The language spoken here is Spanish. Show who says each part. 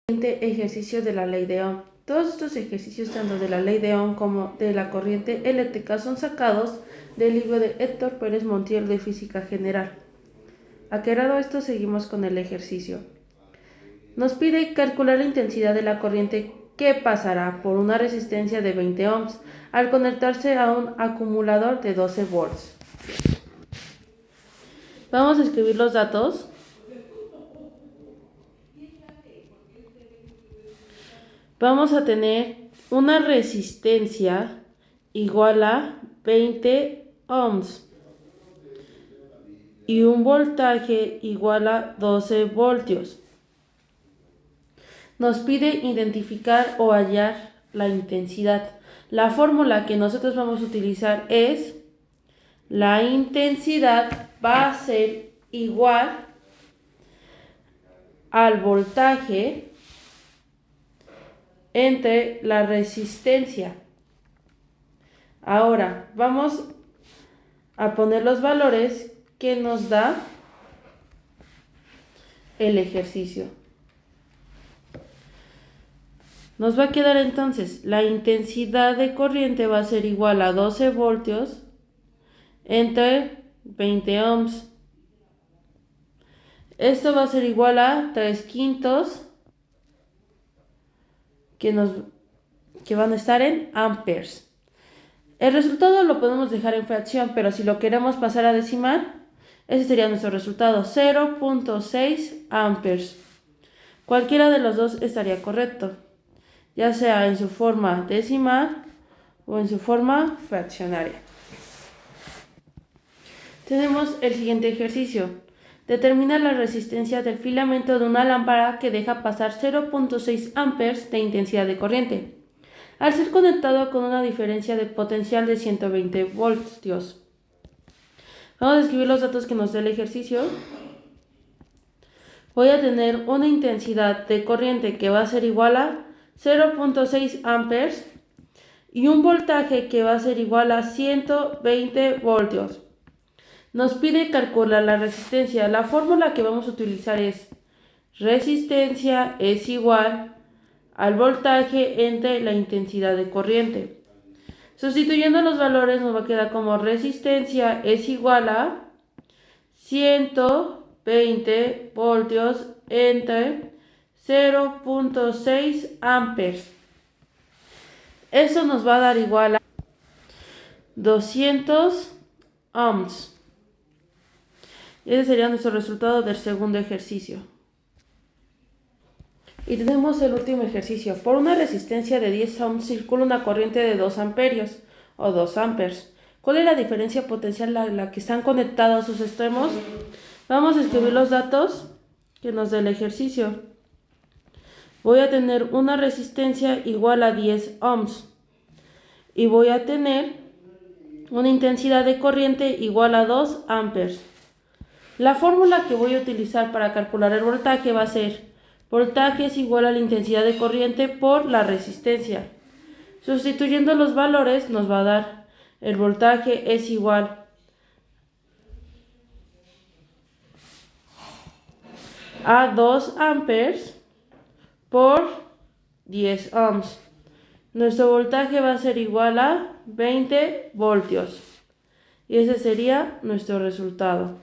Speaker 1: Ejercicio de la ley de Ohm. Todos estos ejercicios, tanto de la ley de Ohm como de la corriente eléctrica, son sacados del libro de Héctor Pérez Montiel de Física General. Aclarado esto, seguimos con el ejercicio. Nos pide calcular la intensidad de la corriente que pasará por una resistencia de 20 ohms al conectarse a un acumulador de 12 volts. Vamos a escribir los datos. Vamos a tener una resistencia igual a 20 ohms y un voltaje igual a 12 voltios. Nos pide identificar o hallar la intensidad. La fórmula que nosotros vamos a utilizar es: la intensidad va a ser igual al voltaje entre la resistencia. Ahora vamos a poner los valores que nos da el ejercicio. Nos va a quedar entonces la intensidad de corriente va a ser igual a 12 voltios entre 20 ohms. Esto va a ser igual a 3/5 que van a estar en amperes. El resultado lo podemos dejar en fracción, pero si lo queremos pasar a decimal, ese sería nuestro resultado, 0.6 amperes. Cualquiera de los dos estaría correcto, ya sea en su forma decimal o en su forma fraccionaria. Tenemos el siguiente ejercicio. Determina la resistencia del filamento de una lámpara que deja pasar 0.6 amperes de intensidad de corriente, al ser conectado con una diferencia de potencial de 120 voltios. Vamos a escribir los datos que nos da el ejercicio. Voy a tener una intensidad de corriente que va a ser igual a 0.6 amperes y un voltaje que va a ser igual a 120 voltios. Nos pide calcular la resistencia. La fórmula que vamos a utilizar es: resistencia es igual al voltaje entre la intensidad de corriente. Sustituyendo los valores nos va a quedar como resistencia es igual a 120 voltios entre 0.6 amperes. Eso nos va a dar igual a 200 ohms. Ese sería nuestro resultado del segundo ejercicio. Y tenemos el último ejercicio. Por una resistencia de 10 ohms circula una corriente de 2 amperios o 2 amperes. ¿Cuál es la diferencia potencial a la que están conectados sus extremos? Vamos a escribir los datos que nos da el ejercicio. Voy a tener una resistencia igual a 10 ohms y voy a tener una intensidad de corriente igual a 2 amperes. La fórmula que voy a utilizar para calcular el voltaje va a ser: voltaje es igual a la intensidad de corriente por la resistencia. Sustituyendo los valores nos va a dar: el voltaje es igual a 2 amperes por 10 ohms. Nuestro voltaje va a ser igual a 20 voltios. Y ese sería nuestro resultado.